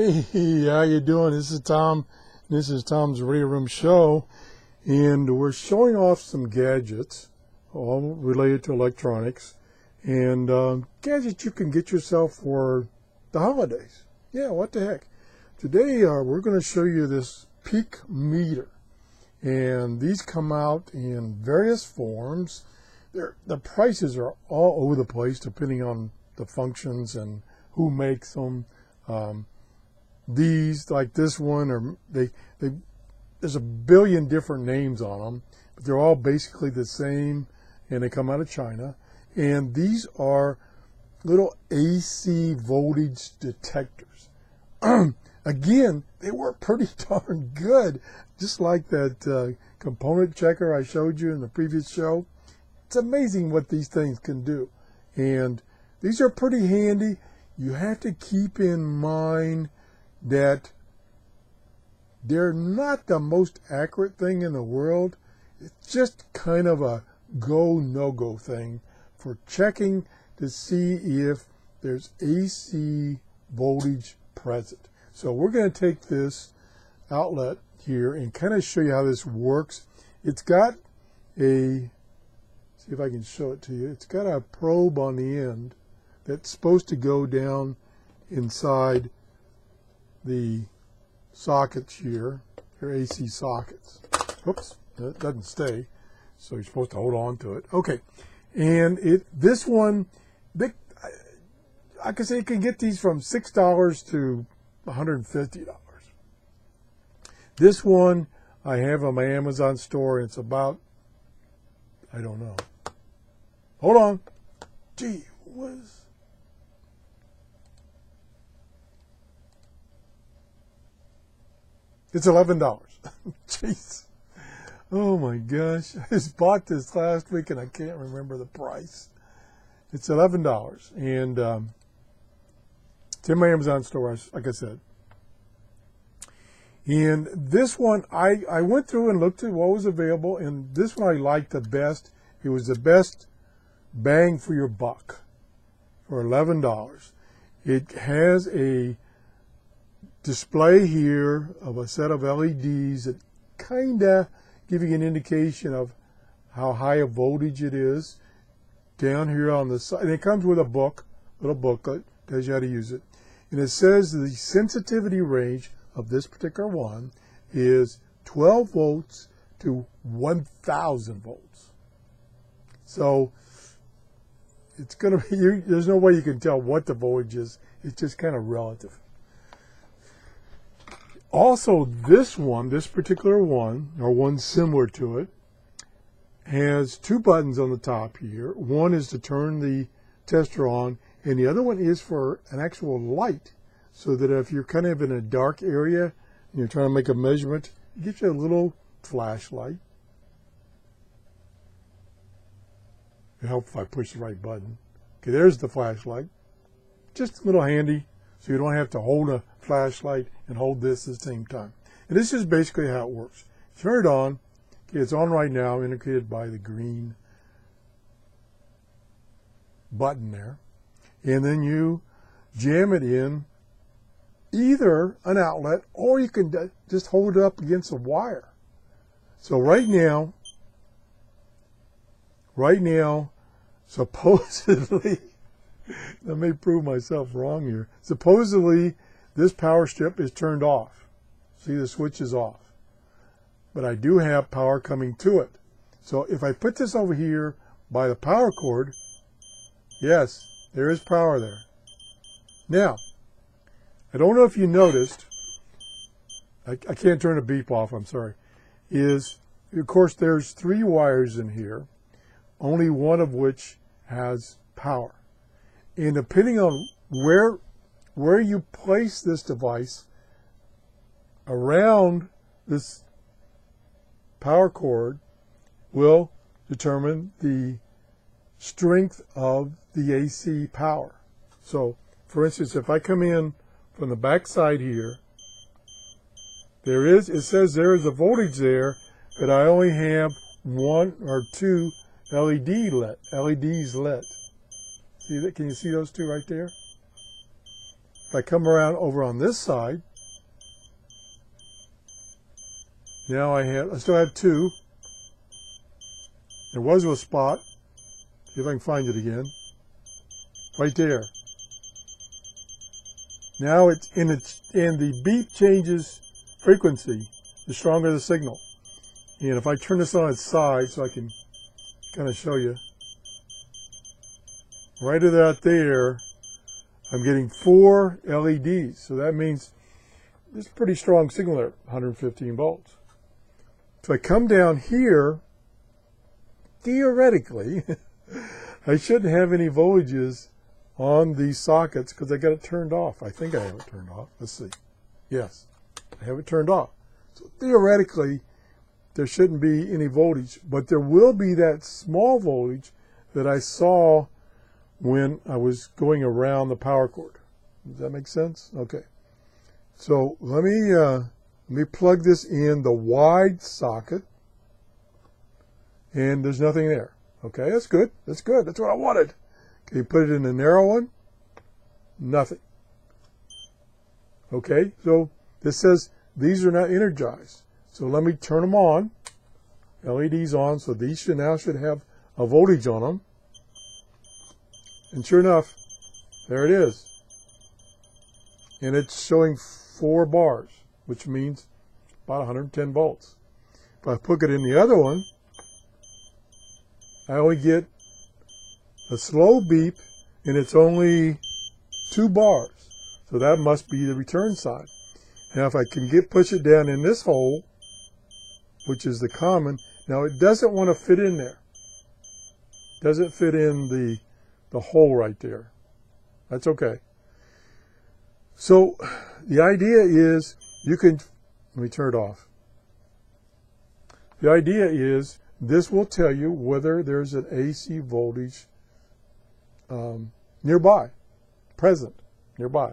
Hey, how you doing? This is Tom. This is Tom's Radio Room Show, and we're showing off some gadgets, all related to electronics, and gadgets you can get yourself for the holidays. Yeah, what the heck? Today we're going to show you this peak meter, and these come out in various forms. The prices are all over the place depending on the functions and who makes them. These, like this one, there's a billion different names on them, but they're all basically the same, and they come out of China. And these are little AC voltage detectors. Again, they work pretty darn good, just like that component checker I showed you in the previous show. It's amazing what these things can do, and these are pretty handy. You have to keep in mind that they're not the most accurate thing in the world. It's just kind of a go, no-go thing for checking to see if there's AC voltage present. So we're going to take this outlet here and kind of show you how this works. It's got see if I can show it to you. It's got a probe on the end that's supposed to go down inside the sockets here. They're AC sockets. Oops, that doesn't stay, so you're supposed to hold on to it. Okay, and this one, like I say, you can get these from $6 to $150. This one I have on my Amazon store, and it's about, I don't know. Hold on. Gee whiz. It's $11. Jeez. Oh my gosh. I just bought this last week and I can't remember the price. It's $11. And it's in my Amazon store, like I said. And this one, I went through and looked at what was available, and this one I liked the best. It was the best bang for your buck for $11. It has a display here of a set of LEDs that kind of give you an indication of how high a voltage it is. Down here on the side, and it comes with a little booklet, tells you how to use it. And it says the sensitivity range of this particular one is 12 volts to 1,000 volts. So it's going to be, there's no way you can tell what the voltage is. It's just kind of relative. Also, this particular one, or one similar to it, has two buttons on the top here. One is to turn the tester on, and the other one is for an actual light, so that if you're kind of in a dark area and you're trying to make a measurement, it gives you a little flashlight. It helps if I push the right button. Okay, there's the flashlight. Just a little handy, so you don't have to hold a flashlight and hold this at the same time. And this is basically how it works. Turn it on. Okay, it's on right now, indicated by the green button there. And then you jam it in either an outlet, or you can just hold it up against a wire. So right now, supposedly, I may prove myself wrong here. Supposedly, this power strip is turned off. See, the switch is off. But I do have power coming to it. So if I put this over here by the power cord, yes, there is power there. Now, I don't know if you noticed, I can't turn the beep off, I'm sorry, of course, there's 3 wires in here, only one of which has power. And depending on where you place this device around this power cord will determine the strength of the AC power. So, for instance, if I come in from the back side here, it says there is a voltage there, but I only have 1 or 2 LEDs lit. See that? Can you see those 2 right there? if I come around over on this side, now I still have 2. There was a spot. See if I can find it again. Right there. Now and the beep changes frequency, the stronger the signal. And if I turn this on its side so I can kind of show you, right about there, I'm getting 4 LEDs. So that means there's a pretty strong signal there, 115 volts. If I come down here, theoretically, I shouldn't have any voltages on these sockets because I got it turned off. I think I have it turned off. Let's see. Yes, I have it turned off. So theoretically, there shouldn't be any voltage, but there will be that small voltage that I saw when I was going around the power cord. Does that make sense? Okay. So let me plug this in the wide socket, and there's nothing there. Okay, that's good. That's good. That's what I wanted. Okay, put it in the narrow one. Nothing. Okay, so this says these are not energized. So let me turn them on. LEDs on, so these now should have a voltage on them. And sure enough, there it is. And it's showing 4 bars, which means about 110 volts. If I put it in the other one, I only get a slow beep, and it's only 2 bars. So that must be the return side. Now if I can push it down in this hole, which is the common, now it doesn't want to fit in there. Doesn't fit in the hole right there. That's okay. So the idea is you can, let me turn it off. The idea is this will tell you whether there's an AC voltage nearby, present, nearby,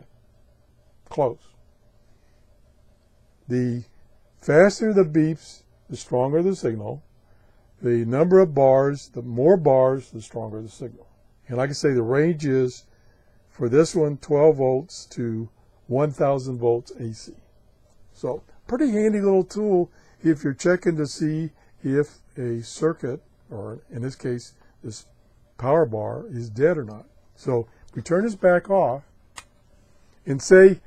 close. The faster the beeps, the stronger the signal. The number of bars, the more bars, the stronger the signal. And like I say, the range is, for this one, 12 volts to 1,000 volts AC. So pretty handy little tool if you're checking to see if a circuit, or in this case, this power bar, is dead or not. So we turn this back off, and say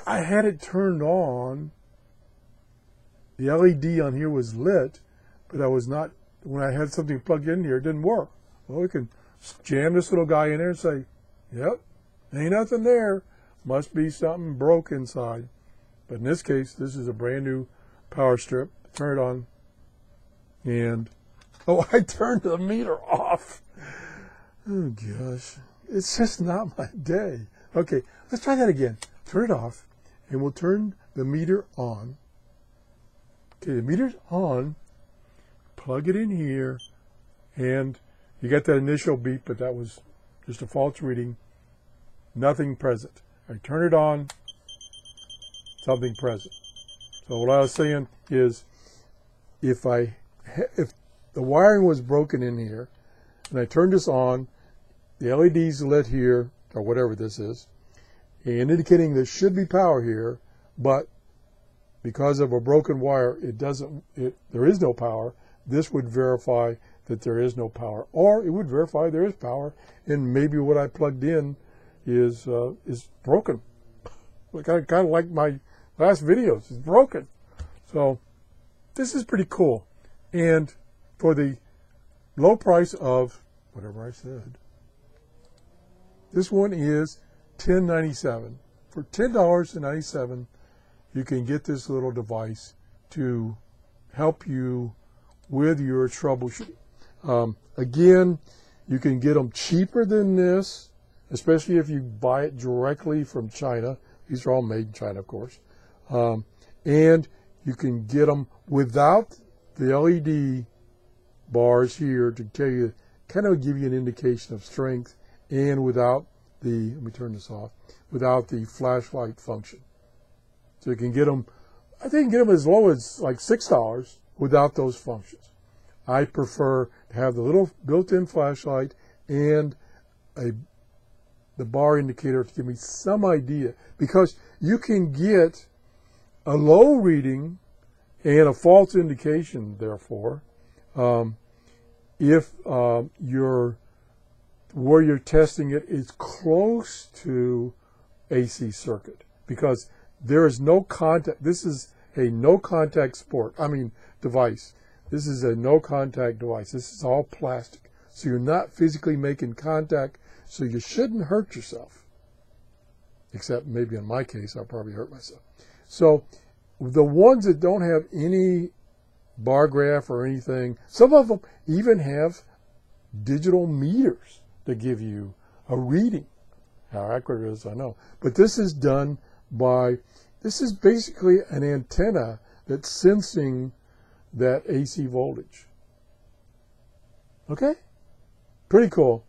I had it turned on, the LED on here was lit, but I was not, when I had something plugged in here, it didn't work. Well, we can jam this little guy in there and say, yep, ain't nothing there. Must be something broke inside. But in this case, this is a brand new power strip. Turn it on. And, oh, I turned the meter off. Oh, gosh. It's just not my day. Okay, let's try that again. Turn it off, and we'll turn the meter on. Okay, the meter's on. Plug it in here, and you got that initial beep, but that was just a false reading. Nothing present. I turn it on, something present. So what I was saying is, if the wiring was broken in here, and I turned this on, the LED's lit here, or whatever this is, and indicating there should be power here, but because of a broken wire, there is no power. This would verify that there is no power, or it would verify there is power, and maybe what I plugged in is broken. Kind of like my last videos, it's broken. So this is pretty cool, and for the low price of whatever I said, this one is $10.97. For $10.97, you can get this little device to help you with your troubleshooting. Again, you can get them cheaper than this, especially if you buy it directly from China. These are all made in China, of course. And you can get them without the LED bars here to tell you, kind of give you an indication of strength, and without the, let me turn this off, without the flashlight function. So you can get them, I think you can get them as low as like $6 without those functions. I prefer to have the little built-in flashlight and a the bar indicator to give me some idea, because you can get a low reading and a false indication, therefore, if where you're testing it is close to AC circuit, because there is no contact. This is a no contact device. This is a no contact device. This is all plastic. So you're not physically making contact, so you shouldn't hurt yourself. Except maybe in my case, I'll probably hurt myself. So the ones that don't have any bar graph or anything, some of them even have digital meters that give you a reading. How accurate it is, I know. But this is done by, this is basically an antenna that's sensing that AC voltage. Okay? Pretty cool.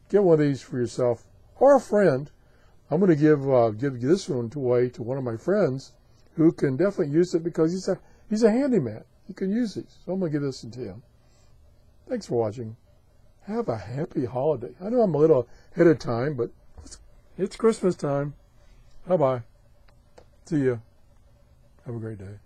Get one of these for yourself or a friend. I'm going to give this one away to one of my friends who can definitely use it, because he's a handyman. He can use these. So I'm going to give this one to him. Thanks for watching. Have a happy holiday. I know I'm a little ahead of time, but it's Christmas time. Bye-bye. See ya. Have a great day.